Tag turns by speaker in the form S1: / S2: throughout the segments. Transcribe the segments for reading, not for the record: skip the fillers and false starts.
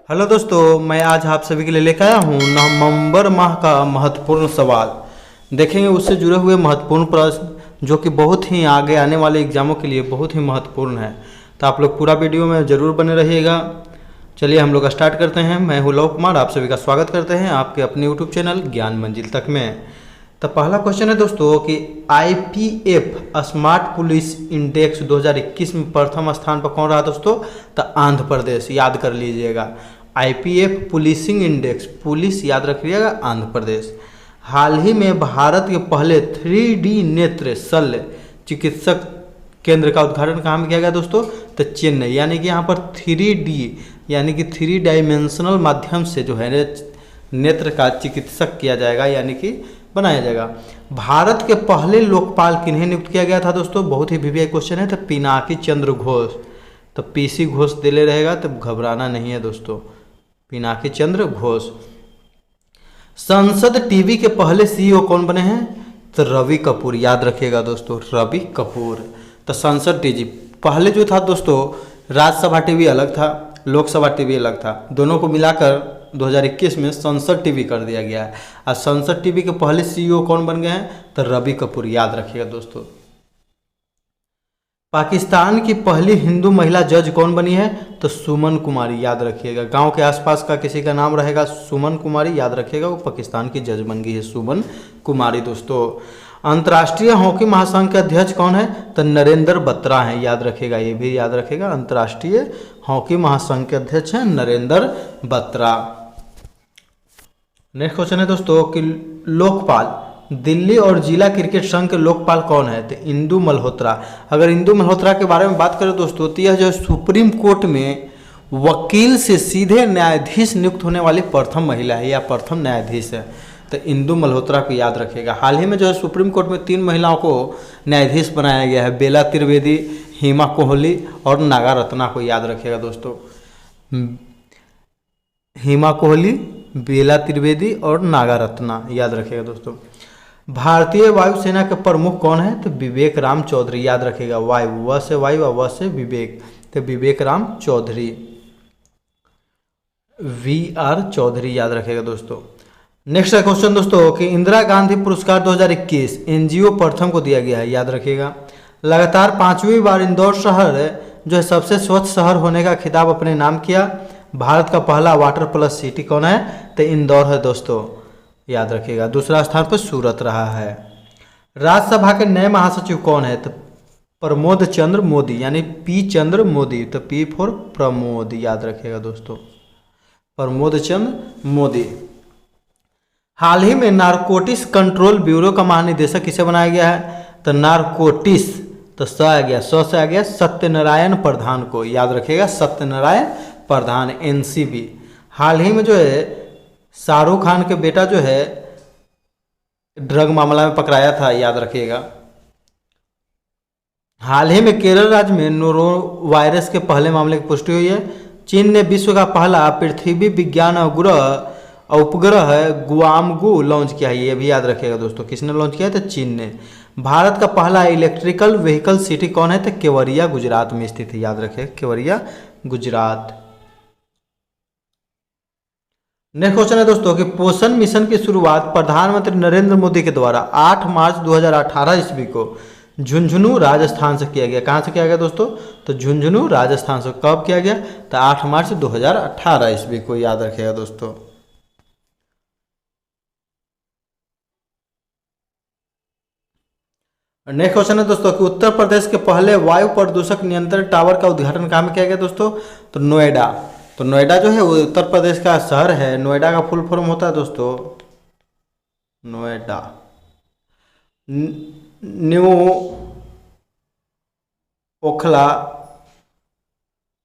S1: Hello दोस्तों, मैं आज आप सभी के लिए लेकर आया हूँ नवंबर माह का महत्वपूर्ण सवाल। देखेंगे उससे जुड़े हुए महत्वपूर्ण प्रश्न जो कि बहुत ही आगे आने वाले एग्जामों के लिए बहुत ही महत्वपूर्ण है। तो आप लोग पूरा वीडियो में ज़रूर बने रहिएगा। चलिए हम लोग स्टार्ट करते हैं। मैं हूँ लव कुमार, आप सभी का स्वागत करते हैं आपके अपने यूट्यूब चैनल ज्ञान मंजिल तक में। तो पहला क्वेश्चन है दोस्तों कि IPF स्मार्ट पुलिस इंडेक्स 2021 में प्रथम स्थान पर कौन रहा दोस्तों? तो आंध्र प्रदेश। याद कर लीजिएगा, IPF पुलिसिंग इंडेक्स, पुलिस याद रखिएगा आंध्र प्रदेश। हाल ही में भारत के पहले 3D नेत्र शल्य चिकित्सक केंद्र का उद्घाटन कहाँ में किया गया दोस्तों? तो चेन्नई। यानी कि यहाँ पर 3D यानी कि 3 डायमेंशनल माध्यम से जो है नेत्र का चिकित्सक किया जाएगा, यानी कि बनाया जाएगा। भारत के पहले लोकपाल किन्हें नियुक्त किया गया था दोस्तों? बहुत ही वीवीआई क्वेश्चन है। तो पिनाकी चंद्र घोष। तो PC घोष दिले रहेगा, तो घबराना नहीं है दोस्तों, पिनाकी चंद्र घोष। संसद टीवी के पहले CEO कौन बने हैं? तो रवि कपूर। याद रखिएगा दोस्तों, रवि कपूर। तो संसद टीवी पहले जो था दोस्तों, राज्यसभा टीवी अलग था, लोकसभा टीवी अलग था, दोनों को मिलाकर 2021 में संसद टीवी कर दिया गया है। और संसद टीवी के पहले CEO कौन बन गए हैं? तो रवि कपूर। याद रखिएगा दोस्तों। पाकिस्तान की पहली हिंदू महिला जज कौन बनी है? तो सुमन कुमारी। याद रखिएगा, गांव के आसपास का किसी का नाम रहेगा सुमन कुमारी, याद रखिएगा, वो पाकिस्तान की जज बन गई है सुमन कुमारी दोस्तों। अंतर्राष्ट्रीय हॉकी महासंघ के अध्यक्ष कौन है? तो नरेंद्र बत्रा हैं। याद रखिएगा, ये भी याद रखिएगा, अंतर्राष्ट्रीय हॉकी महासंघ के अध्यक्ष हैं नरेंद्र बत्रा। नेक्स्ट क्वेश्चन है दोस्तों कि लोकपाल, दिल्ली और जिला क्रिकेट संघ के लोकपाल कौन है? तो इंदु मल्होत्रा। अगर इंदु मल्होत्रा के बारे में बात करें दोस्तों, तो यह जो सुप्रीम कोर्ट में वकील से सीधे न्यायाधीश नियुक्त होने वाली प्रथम महिला है या प्रथम न्यायाधीश है। तो इंदु मल्होत्रा को याद रखिएगा। हाल ही में जो है सुप्रीम कोर्ट में 3 महिलाओं को न्यायाधीश बनाया गया है, बेला त्रिवेदी, हेमा कोहली और नागा रत्ना को। याद रखिएगा दोस्तों, हेमा कोहली, बेला त्रिवेदी और नागा रत्ना। याद रखिएगा दोस्तों। भारतीय वायुसेना के प्रमुख कौन है? तो विवेक राम चौधरी। याद रखिएगा, वायु, व से वायु और व से विवेक, तो विवेक राम चौधरी, VR चौधरी। याद रखिएगा दोस्तों। नेक्स्ट क्वेश्चन दोस्तों कि इंदिरा गांधी पुरस्कार 2021 NGO प्रथम को दिया गया है। याद रखिएगा। लगातार 5वीं बार इंदौर शहर जो है सबसे स्वच्छ शहर होने का खिताब अपने नाम किया। भारत का पहला वाटर प्लस सिटी कौन है? तो इंदौर है दोस्तों। याद रखिएगा। दूसरा स्थान पर सूरत रहा है। राज्यसभा के नए महासचिव कौन है? तो प्रमोद चंद्र मोदी, यानी P चंद्र मोदी, तो P फॉर प्रमोद। याद रखिएगा दोस्तों, प्रमोद चंद्र मोदी। हाल ही में नारकोटिक्स कंट्रोल ब्यूरो का महानिदेशक किसे बनाया गया है? तो नारकोटिक्स, तो स आ गया, से आ गया सत्यनारायण प्रधान को। याद रखिएगा, सत्यनारायण प्रधान, NCB। हाल ही में जो है शाहरुख खान के बेटा जो है ड्रग मामला में पकड़ाया था। याद रखिएगा। हाल ही में केरल राज्य में नोरो वायरस के पहले मामले की पुष्टि हुई है। चीन ने विश्व का पहला पृथ्वी विज्ञान उपग्रह गुआमगू लॉन्च किया है। ये भी याद रखिएगा दोस्तों, किसने लॉन्च किया है? तो चीन ने। भारत का पहला इलेक्ट्रिकल व्हीकल सिटी कौन है? तो केवड़िया गुजरात में स्थित है। याद रखिएगा, केवड़िया गुजरात। नेक्स्ट क्वेश्चन है दोस्तों कि पोषण मिशन की शुरुआत प्रधानमंत्री नरेंद्र मोदी के द्वारा 8 मार्च 2018 ईस्वी को झुंझुनू राजस्थान से किया गया। कहाँ से किया गया दोस्तों? तो झुंझुनू राजस्थान से। कब किया गया? तो 8 मार्च 2018 ईस्वी को। याद रखिएगा दोस्तों। नेक्स्ट क्वेश्चन है दोस्तों कि उत्तर प्रदेश के पहले वायु प्रदूषक नियंत्रण टावर का उद्घाटन कहाँ में किया गया दोस्तों? तो नोएडा। तो नोएडा जो है वो उत्तर प्रदेश का शहर है। नोएडा का फुल फॉर्म होता है दोस्तों Noida, new Okhla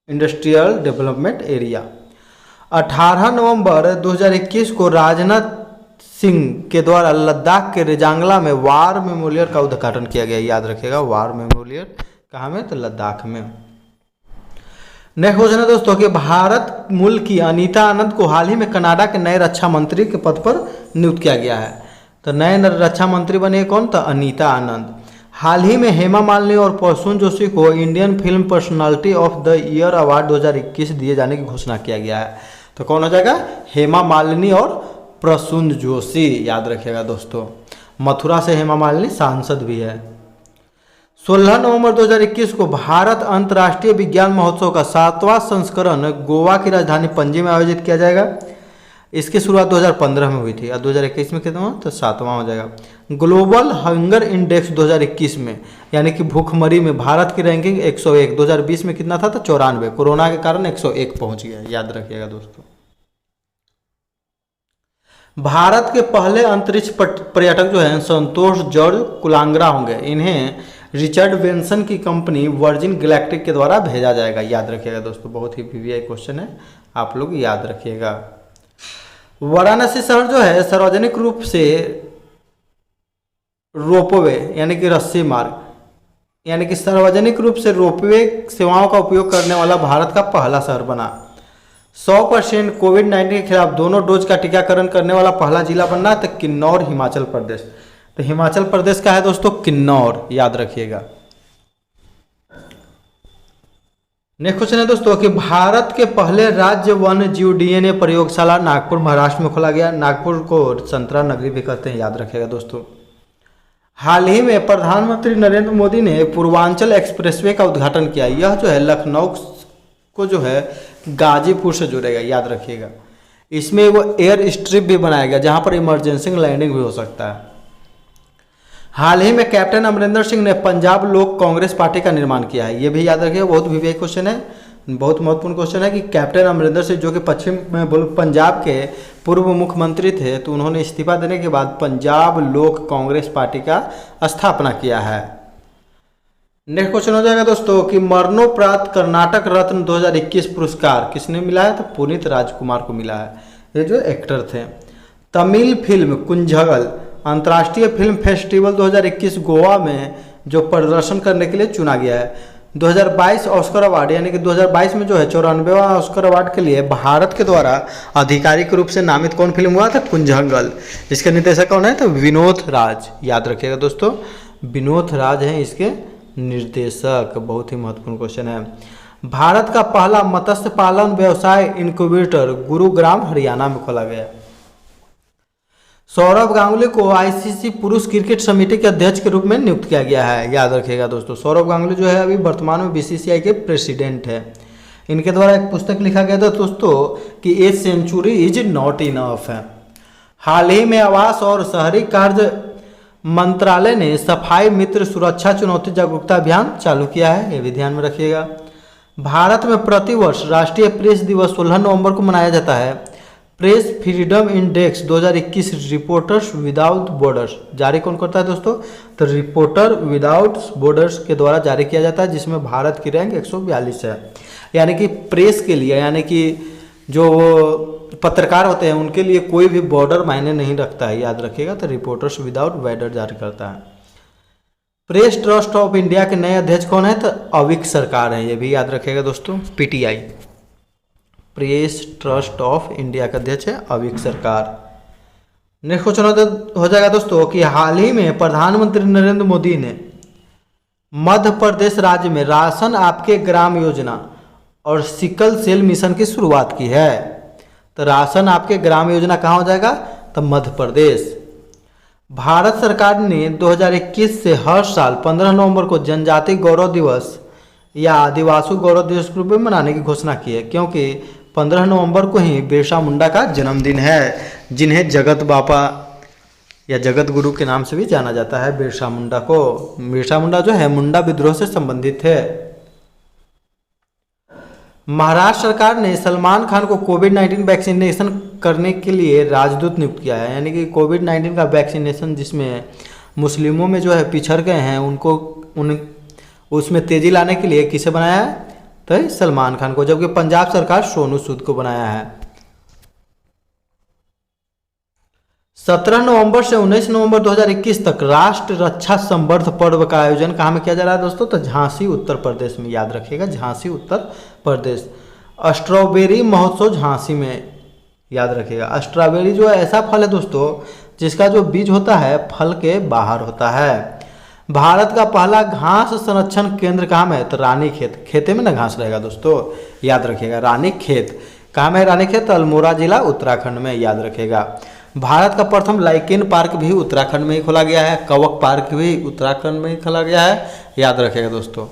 S1: industrial development area. 18 नवंबर 2021 को राजनाथ सिंह के द्वारा लद्दाख के रेजांगला में वार मेमोरियल का उद्घाटन किया गया। याद रखिएगा, वार मेमोरियल कहाँ में? तो लद्दाख में। नेक्स्ट क्वेश्चन है दोस्तों कि भारत मूल की अनीता आनंद को हाल ही में कनाडा के नए रक्षा मंत्री के पद पर नियुक्त किया गया है। तो नए रक्षा मंत्री बने कौन? तो अनीता आनंद। हाल ही में हेमा मालिनी और प्रसून जोशी को Indian film personality of the year award 2021 दिए जाने की घोषणा किया गया है। तो कौन हो जाएगा? हेमा मालिनी और प्रसून जोशी, याद रखिएगा दोस्तों। मथुरा से हेमा मालिनी सांसद भी है। 16 नवंबर 2021 को भारत अंतर्राष्ट्रीय विज्ञान महोत्सव का 7वां संस्करण गोवा की राजधानी पणजी में आयोजित किया जाएगा। इसकी शुरुआत 2015 में हुई थी और 2021 में कितना हुआ? तो 7वां हो जाएगा। ग्लोबल हंगर इंडेक्स 2021 में, यानी कि भूखमरी में भारत की रैंकिंग 101, 2020 में कितना था? तो 94, कोरोना के कारण 101 पहुंच गया, याद रखिएगा दोस्तों। भारत के पहले अंतरिक्ष पर्यटक जो हैं संतोष जॉर्ज कुलांगरा होंगे। इन्हें रिचर्ड बेंसन की कंपनी वर्जिन गैलेक्टिक के द्वारा भेजा जाएगा, याद रखिएगा दोस्तों। बहुत ही वीवीआई क्वेश्चन है, आप लोग याद रखिएगा। वाराणसी शहर जो है सार्वजनिक रूप से रोपवे यानी कि रस्सी मार्ग यानी कि सार्वजनिक रूप से रोपवे सेवाओं का उपयोग करने वाला भारत का पहला शहर बना। 100% कोविड-19 के खिलाफ दोनों डोज का टीकाकरण करने वाला पहला जिला बनना, तो किन्नौर हिमाचल प्रदेश। तो हिमाचल प्रदेश का है दोस्तों किन्नौर, याद रखिएगा। नेक्स्ट क्वेश्चन है दोस्तों कि भारत के पहले राज्य वन्य जीव डीएनए प्रयोगशाला नागपुर महाराष्ट्र में खोला गया। नागपुर को संतरा नगरी भी कहते हैं, याद रखिएगा दोस्तों। हाल ही में प्रधानमंत्री नरेंद्र मोदी ने पूर्वांचल एक्सप्रेसवे का उद्घाटन किया। यह जो है लखनऊ को जो है गाजीपुर से जुड़ेगा, याद रखिएगा। इसमें वो एयर स्ट्रिप भी बनाया गया जहां पर इमरजेंसी लैंडिंग भी हो सकता है। हाल ही में कैप्टन अमरिंदर सिंह ने पंजाब लोक कांग्रेस पार्टी का निर्माण किया है। ये भी याद रखिएगा, बहुत वीवीआई क्वेश्चन है, बहुत महत्वपूर्ण क्वेश्चन है कि कैप्टन अमरिंदर सिंह जो कि पश्चिम में पंजाब के पूर्व मुख्यमंत्री थे, तो उन्होंने इस्तीफा देने के बाद पंजाब लोक कांग्रेस पार्टी का स्थापना किया है। नेक्स्ट क्वेश्चन हो जाएगा दोस्तों कि मरणोपरांत कर्नाटक रत्न 2021 पुरस्कार किसने मिला है? तो पुनीत राजकुमार को मिला है, ये जो एक्टर थे। तमिल फिल्म कुंजगल अंतर्राष्ट्रीय फिल्म फेस्टिवल 2021 गोवा में जो प्रदर्शन करने के लिए चुना गया है। 2022 ऑस्कर अवार्ड यानी कि 2022 में जो है 94वां ऑस्कर अवार्ड के लिए भारत के द्वारा आधिकारिक रूप से नामित कौन फिल्म हुआ था? कुंजंगल। इसके निर्देशक कौन है? तो विनोद राज, याद रखिएगा दोस्तों, विनोद राज हैं इसके निर्देशक। बहुत ही महत्वपूर्ण क्वेश्चन है। भारत का पहला मत्स्य पालन व्यवसाय इनक्यूबेटर गुरुग्राम हरियाणा में खोला गया। सौरव गांगुली को आईसीसी पुरुष क्रिकेट समिति के अध्यक्ष के रूप में नियुक्त किया गया है, याद रखिएगा दोस्तों। सौरव गांगुली जो है अभी वर्तमान में बीसीसीआई के प्रेसिडेंट है। इनके द्वारा एक पुस्तक लिखा गया था दोस्तों कि a century is not enough है। हाल ही में आवास और शहरी कार्य मंत्रालय ने सफाई मित्र सुरक्षा चुनौती जागरूकता अभियान चालू किया है, ये भी ध्यान में रखिएगा। भारत में प्रतिवर्ष राष्ट्रीय प्रेस दिवस 16 नवंबर को मनाया जाता है। Press freedom index 2021 reporters without borders जारी कौन करता है दोस्तों? तो रिपोर्टर विदाउट बॉर्डर्स के द्वारा जारी किया जाता है, जिसमें भारत की रैंक 142 है। यानी कि प्रेस के लिए, यानी कि जो पत्रकार होते हैं उनके लिए कोई भी बॉर्डर मायने नहीं रखता है, याद रखिएगा। तो रिपोर्टर्स विदाउट बॉर्डर जारी करता है। प्रेस ट्रस्ट ऑफ इंडिया के नए अध्यक्ष कौन है? तो अविक सरकार है, ये भी याद रखिएगा दोस्तों। PTI press trust of India का अध्यक्ष है अविक सरकार। नेक्स्ट क्वेश्चन हो जाएगा दोस्तों कि हाल ही में प्रधानमंत्री नरेंद्र मोदी ने मध्य प्रदेश राज्य में राशन आपके ग्राम योजना और सिकल सेल मिशन की शुरुआत की है। तो राशन आपके ग्राम योजना कहाँ हो जाएगा? तो मध्य प्रदेश। भारत सरकार ने 2021 से हर साल 15 नवंबर को जनजाति गौरव दिवस या आदिवासी गौरव दिवस के रूप में मनाने की घोषणा की है, क्योंकि 15 नवंबर को ही बिरसा मुंडा का जन्मदिन है, जिन्हें जगत बापा या जगत गुरु के नाम से भी जाना जाता है। बिरसा मुंडा को, बिरसा मुंडा जो है मुंडा विद्रोह से संबंधित है। महाराष्ट्र सरकार ने सलमान खान को कोविड-19 वैक्सीनेशन करने के लिए राजदूत नियुक्त किया है। यानी कि कोविड-19 का वैक्सीनेशन जिसमें मुस्लिमों में जो है पिछड़ गए हैं उनको उसमें तेजी लाने के लिए किसे बनाया है? तो सलमान खान को, जबकि पंजाब सरकार सोनू सूद को बनाया है। 17 नवंबर से 19 नवंबर 2021 तक राष्ट्र रक्षा संवर्ध पर्व का आयोजन कहाँ में किया जा रहा है दोस्तों? तो झांसी उत्तर प्रदेश में, याद रखिएगा, झांसी उत्तर प्रदेश। स्ट्रॉबेरी महोत्सव झांसी में, याद रखिएगा। स्ट्रॉबेरी जो है ऐसा फल है दोस्तों जिसका जो बीज होता है फल के बाहर होता है। भारत का पहला घास संरक्षण केंद्र कहाँ में है? तो रानी खेत। खेते में ना घास रहेगा दोस्तों, याद रखिएगा, रानी खेत। कहाँ में रानीखेत? अल्मोड़ा जिला उत्तराखंड में, याद रखेगा। भारत का प्रथम लाइकेन पार्क भी उत्तराखंड में ही खोला गया है। कवक पार्क भी उत्तराखंड में ही खोला गया है, याद रखेगा दोस्तों।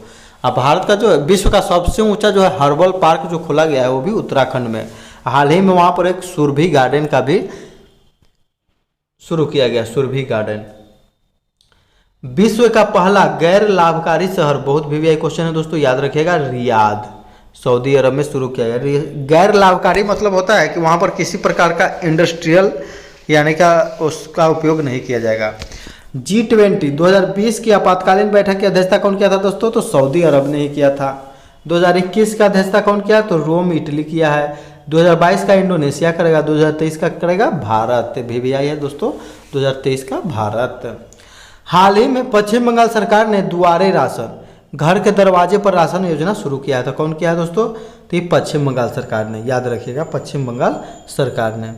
S1: अब भारत का जो विश्व का सबसे ऊंचा जो है हर्बल पार्क जो खोला गया है वो भी उत्तराखंड में। हाल ही में वहाँ पर एक सुरभि गार्डन का भी शुरू किया गया, सुरभि गार्डन। विश्व का पहला गैर लाभकारी शहर, बहुत वीवीआई क्वेश्चन है दोस्तों, याद रखिएगा, रियाद, सऊदी अरब में शुरू किया गया। गैर लाभकारी मतलब होता है कि वहाँ पर किसी प्रकार का इंडस्ट्रियल यानी का उसका उपयोग नहीं किया जाएगा। G20 2020 की आपातकालीन बैठक की अध्यक्षता कौन किया था दोस्तों? तो सऊदी अरब ने ही किया था। 2021 का अध्यक्षता कौन किया? तो रोम, इटली किया है। 2022 का इंडोनेशिया करेगा। 2023 का करेगा भारत, वीवीआई है दोस्तों, 2023 का भारत। हाल ही में पश्चिम बंगाल सरकार ने दुआरे राशन, घर के दरवाजे पर राशन योजना शुरू किया था। कौन किया है दोस्तों? तो ये पश्चिम बंगाल सरकार ने, याद रखिएगा, पश्चिम बंगाल सरकार ने।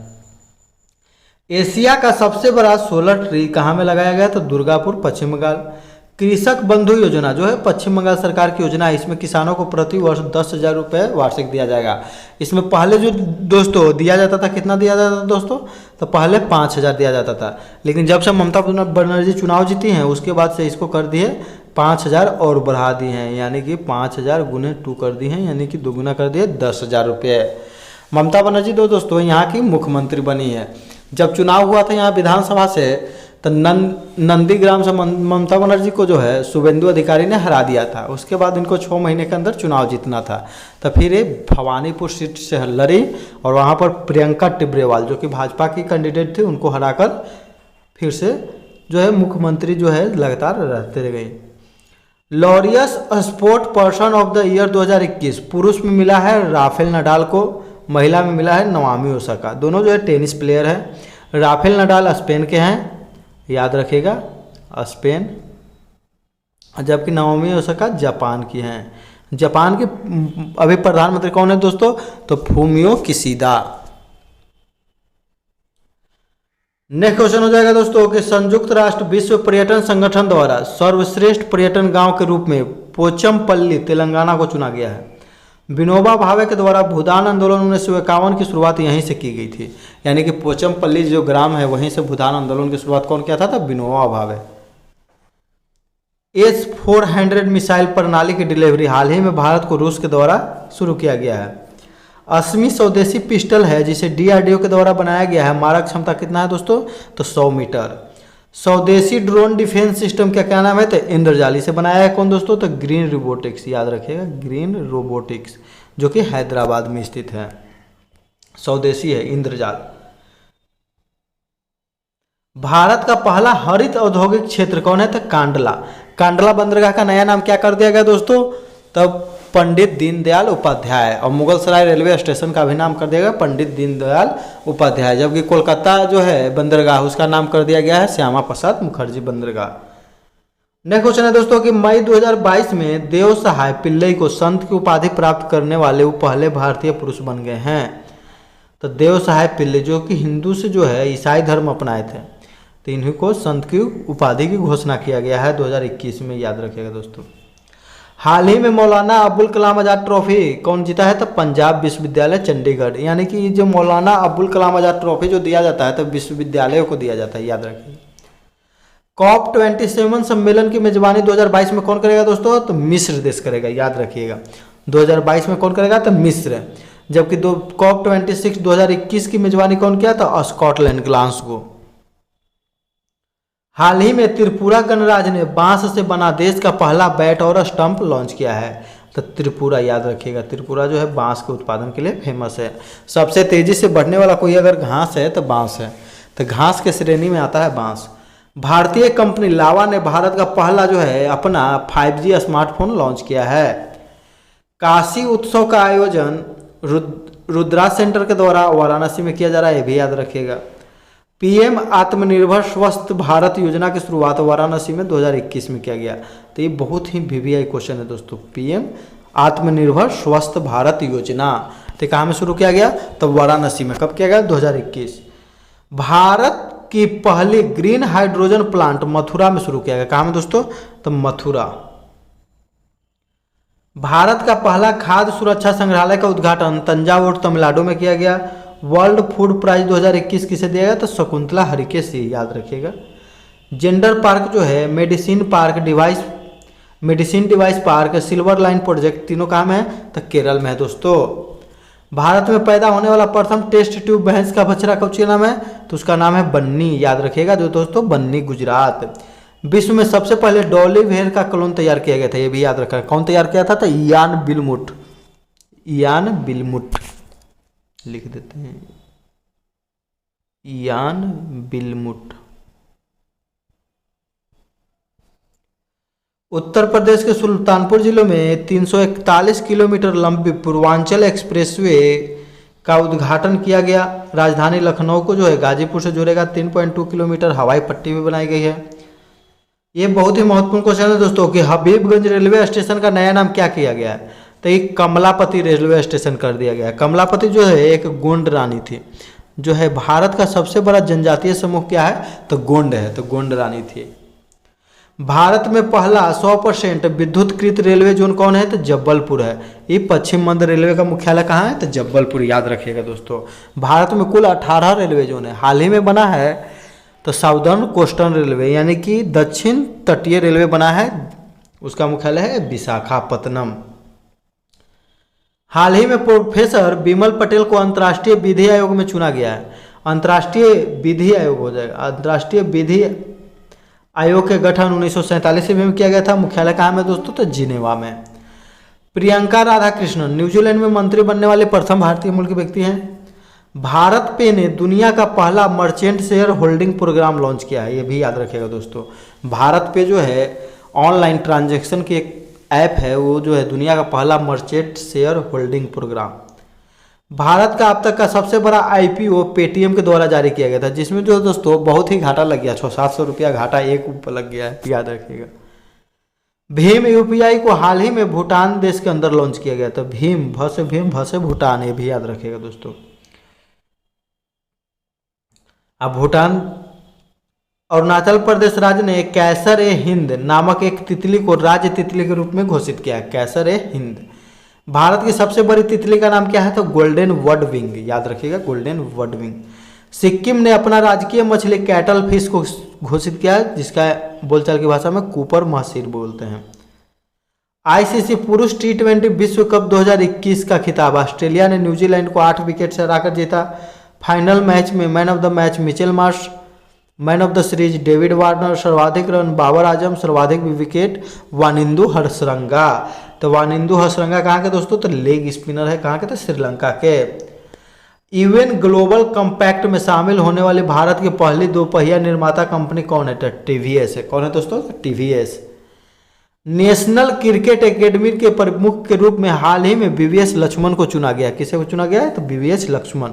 S1: एशिया का सबसे बड़ा सोलर ट्री कहाँ में लगाया गया? तो दुर्गापुर, पश्चिम बंगाल। कृषक बंधु योजना जो है पश्चिम बंगाल सरकार की योजना है, इसमें किसानों को प्रति वर्ष 10,000 रुपये वार्षिक दिया जाएगा। इसमें पहले जो दोस्तों दिया जाता था, कितना दिया जाता था दोस्तों? तो पहले 5,000 दिया जाता था, लेकिन जब से ममता बनर्जी चुनाव जीती हैं उसके बाद से इसको कर दिए 5,000 और बढ़ा दिए हैं, यानी कि 5,000 गुने 2 कर दिए हैं, यानी कि दोगुना कर दिए 10,000 रुपये। ममता बनर्जी दोस्तों यहाँ की मुख्यमंत्री बनी है। जब चुनाव हुआ था यहाँ विधानसभा से, तो नंदीग्राम से ममता बनर्जी को जो है शुभेंदु अधिकारी ने हरा दिया था। उसके बाद इनको 6 महीने के अंदर चुनाव जीतना था, तो फिर ये भवानीपुर सीट से लड़ी और वहाँ पर प्रियंका टिब्रेवाल जो कि भाजपा की कैंडिडेट थी उनको हराकर फिर से जो है मुख्यमंत्री जो है लगातार रहते रह गई। Laureus sport person of the year 2021 पुरुष में मिला है राफेल नडाल को, महिला में मिला है नवामी ओसाका। दोनों जो है टेनिस प्लेयर हैं। राफेल नडाल स्पेन के हैं, याद रखिएगा, स्पेन, जबकि नवामी ओसाका जापान की हैं। जापान के अभी प्रधानमंत्री कौन है दोस्तों? तो फूमियो किशिदा। नेक्स्ट क्वेश्चन हो जाएगा दोस्तों कि संयुक्त राष्ट्र विश्व पर्यटन संगठन द्वारा सर्वश्रेष्ठ पर्यटन गांव के रूप में पोचमपल्ली तेलंगाना को चुना गया है। विनोबा भावे के द्वारा भूदान आंदोलन 1951 की शुरुआत यहीं से की गई थी, यानी कि पोचमपल्ली जो ग्राम है वहीं से भूदान आंदोलन की शुरुआत कौन किया था? तो विनोबा भावे। S-400 मिसाइल प्रणाली की डिलीवरी हाल ही में भारत को रूस के द्वारा शुरू किया गया है। 80 स्वदेशी पिस्टल है जिसे DRDO के द्वारा बनाया गया है। मारक क्षमता कितना है दोस्तों? तो 100 मीटर। स्वदेशी ड्रोन डिफेंस सिस्टम का क्या नाम है? तो इंद्रजाली से बनाया है कौन दोस्तों? तो ग्रीन रोबोटिक्स, याद रखिएगा, ग्रीन रोबोटिक्स, जो कि हैदराबाद में स्थित है, स्वदेशी है इंद्रजाल। भारत का पहला हरित औद्योगिक क्षेत्र कौन है? तो कांडला। कांडला बंदरगाह का नया नाम क्या कर दिया गया दोस्तों? तब पंडित दीनदयाल उपाध्याय। और मुगलसराय रेलवे स्टेशन का भी नाम कर दिया गया पंडित दीनदयाल उपाध्याय, जबकि कोलकाता जो है बंदरगाह उसका नाम कर दिया गया है श्यामा प्रसाद मुखर्जी बंदरगाह। नेक्स्ट क्वेश्चन है दोस्तों कि मई 2022 में देव सहाय पिल्लई को संत की उपाधि प्राप्त करने वाले वो पहले भारतीय पुरुष बन गए हैं। तो देव सहाय पिल्लई जो कि हिंदू से जो है ईसाई धर्म अपनाए थे, तो इन्हीं को संत की उपाधि की घोषणा किया गया है 2021 में, याद रखिएगा दोस्तों। हाल ही में मौलाना अबुल कलाम आज़ाद ट्रॉफी कौन जीता है? तो पंजाब विश्वविद्यालय चंडीगढ़, यानी कि जो मौलाना अबुल कलाम आज़ाद ट्रॉफी जो दिया जाता है तो विश्वविद्यालयों को दिया जाता है, याद रखिए। COP27 सम्मेलन की मेजबानी 2022 में कौन करेगा दोस्तों? तो मिस्र देश करेगा, याद रखिएगा। 2022 में कौन करेगा? तो मिस्र। जबकि COP26 2021 की मेजबानी कौन किया? तो स्कॉटलैंड, ग्लासगो। हाल ही में त्रिपुरा गणराज्य ने बांस से बना देश का पहला बैट और स्टंप लॉन्च किया है। तो त्रिपुरा, याद रखिएगा, त्रिपुरा जो है बांस के उत्पादन के लिए फेमस है। सबसे तेजी से बढ़ने वाला कोई अगर घास है तो बांस है, तो घास के श्रेणी में आता है बांस। भारतीय कंपनी लावा ने भारत का पहला जो है अपना 5G स्मार्टफोन लॉन्च किया है। काशी उत्सव का आयोजन रुद्रा सेंटर के द्वारा वाराणसी में किया जा रहा है, ये भी याद रखिएगा। PM आत्मनिर्भर स्वस्थ भारत योजना की शुरुआत वाराणसी में 2021 में किया गया। तो ये बहुत ही VVI क्वेश्चन है दोस्तों। PM आत्मनिर्भर स्वस्थ भारत योजना तो कहाँ में शुरू किया गया? तो वाराणसी में। कब किया गया? 2021। भारत की पहली ग्रीन हाइड्रोजन प्लांट मथुरा में शुरू किया गया। कहाँ में दोस्तों? तो मथुरा। भारत का पहला खाद्य सुरक्षा संग्रहालय का उद्घाटन तंजावुर तमिलनाडु में किया गया। वर्ल्ड फूड प्राइज 2021 किसे दिया गया? तो शकुंतला हरिके से, याद रखिएगा। जेंडर पार्क जो है medicine device park, silver line project, तीनों काम है तो केरल में है दोस्तों। भारत में पैदा होने वाला प्रथम टेस्ट ट्यूब भैंस का बछड़ा कौन सा नाम है? तो उसका नाम है बन्नी, याद रखिएगा जो दोस्तों, बन्नी गुजरात। विश्व में सबसे पहले डॉली हेयर का क्लोन तैयार किया गया था, ये भी याद रखा। कौन तैयार किया था? तो इयान बिलमुट लिख देते हैं, इयान बिलमुट। उत्तर प्रदेश के सुल्तानपुर जिले में 341 किलोमीटर लंबी पूर्वांचल एक्सप्रेसवे का उद्घाटन किया गया। राजधानी लखनऊ को जो है गाजीपुर से जोड़ेगा। 3.2 किलोमीटर हवाई पट्टी भी बनाई गई है। ये बहुत ही महत्वपूर्ण क्वेश्चन है दोस्तों कि हबीबगंज रेलवे स्टेशन का नया नाम क्या किया गया है? तो ये कमलापति रेलवे स्टेशन कर दिया गया है। कमलापति जो है एक गोंड रानी थी, जो है भारत का सबसे बड़ा जनजातीय समूह क्या है? तो गोंड है, तो गोंड रानी थी। भारत में पहला 100% विद्युतकृत रेलवे जोन कौन है? तो जबलपुर है। ये पश्चिम मध्य रेलवे का मुख्यालय कहाँ है? तो जबलपुर, याद रखिएगा दोस्तों। भारत में कुल 18 रेलवे जोन है। हाल ही में बना है तो साउदर्न कोस्टर्न रेलवे यानी कि दक्षिण तटीय रेलवे बना है, उसका मुख्यालय है विशाखापत्तनम। हाल ही में प्रोफेसर बिमल पटेल को अंतर्राष्ट्रीय विधि आयोग में चुना गया है। अंतर्राष्ट्रीय विधि आयोग हो जाएगा। अंतर्राष्ट्रीय विधि आयोग के गठन 1947 में किया गया था। मुख्यालय कहाँ में दोस्तों? तो जिनेवा में। प्रियंका राधाकृष्णन न्यूजीलैंड में मंत्री बनने वाले प्रथम भारतीय मूल के व्यक्ति हैं। भारत पे ने दुनिया का पहला merchant share holding program launch किया है, ये भी याद रखिएगा दोस्तों। भारत पे जो है ऑनलाइन ट्रांजैक्शन की एक ऐप है, वो जो है दुनिया का पहला merchant share holding program. Bharat का अब तक का सबसे बड़ा आईपीओ पेटीएम के द्वारा जारी किया गया था, जिसमें जो दोस्तों बहुत ही घाटा लग गया, 600-700 रुपया घाटा एक ऊपर लग गया है, याद रखिएगा। भीम यूपीआई को हाल ही में भूटान देश के अंदर लॉन्च किया गया था। भीम भ से भूटान, ये भी याद रखिएगा दोस्तों। अब भूटान, अरुणाचल प्रदेश राज्य ने कैसर ए हिंद नामक एक तितली को राज्य तितली के रूप में घोषित किया है, कैसर ए हिंद। भारत की सबसे बड़ी तितली का नाम क्या है? तो गोल्डन वर्ड विंग, याद रखिएगा, गोल्डन वर्ड विंग। सिक्किम ने अपना राजकीय मछली कैटल फिश को घोषित किया है, जिसका बोलचाल की भाषा में कूपर महसीर बोलते हैं। आईसीसी पुरुष T20 विश्व कप 2021 का खिताब ऑस्ट्रेलिया ने न्यूजीलैंड को 8 विकेट से हराकर जीता। फाइनल मैच में man of the match Mitchell Marsh, man of the series David Warner, सर्वाधिक रन बाबर आजम, सर्वाधिक विकेट वानिंदु हसरंगा। तो वानिंदु हसरंगा कहाँ के दोस्तों? तो लेग स्पिनर है, कहाँ के? तो श्रीलंका के। यूएन ग्लोबल कॉम्पैक्ट में शामिल होने वाली भारत की पहली दोपहिया निर्माता कंपनी कौन है? तो टीवीएस है। कौन है दोस्तों? तो टीवीएस। नेशनल क्रिकेट एकेडमी के प्रमुख के रूप में हाल ही में वीवीएस लक्ष्मण को चुना गया। किसे को चुना गया है? तो वीवीएस लक्ष्मण।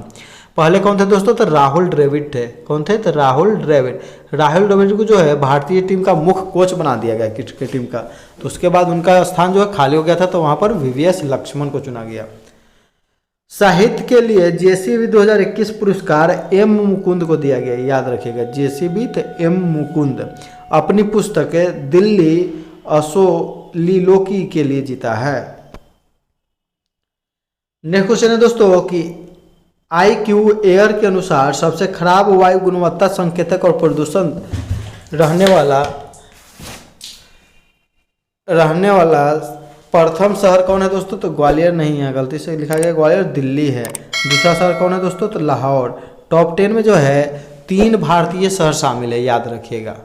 S1: पहले कौन थे दोस्तों? तो राहुल द्रविड़ थे। कौन थे? तो राहुल द्रविड़। राहुल द्रविड़ को जो है भारतीय टीम का मुख्य कोच बना दिया गया क्रिकेट टीम का। तो उसके बाद उनका स्थान जो है खाली हो गया था, तो वहां पर वीवीएस लक्ष्मण को चुना गया। साहित्य के लिए जेसीबी 2021 पुरस्कार एम मुकुंद को दिया गया, याद रखिएगा। जेसीबी तो एम मुकुंद अपनी पुस्तक दिल्ली असोलिलोकी के लिए जीता है। नेक्स्ट क्वेश्चन है दोस्तों कि IQ एयर के अनुसार सबसे खराब वायु गुणवत्ता संकेतक और प्रदूषण रहने वाला प्रथम शहर कौन है दोस्तों? तो ग्वालियर नहीं है, गलती से लिखा गया ग्वालियर, दिल्ली है। दूसरा शहर कौन है दोस्तों? तो लाहौर। टॉप 10 में जो है 3 भारतीय शहर शामिल है, याद रखिएगा।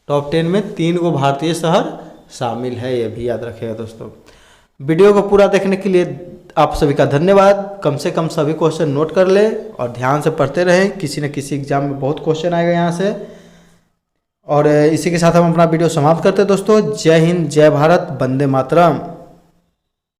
S1: टॉप 10 में 3 को भारतीय शहर शामिल है, ये भी याद रखिएगा दोस्तों। वीडियो को पूरा देखने के लिए आप सभी का धन्यवाद। कम से कम सभी क्वेश्चन नोट कर ले और ध्यान से पढ़ते रहें, किसी न किसी एग्जाम में बहुत क्वेश्चन आएगा यहाँ से। और इसी के साथ हम अपना वीडियो समाप्त करते हैं दोस्तों। जय हिंद, जय भारत, वंदे मातरम।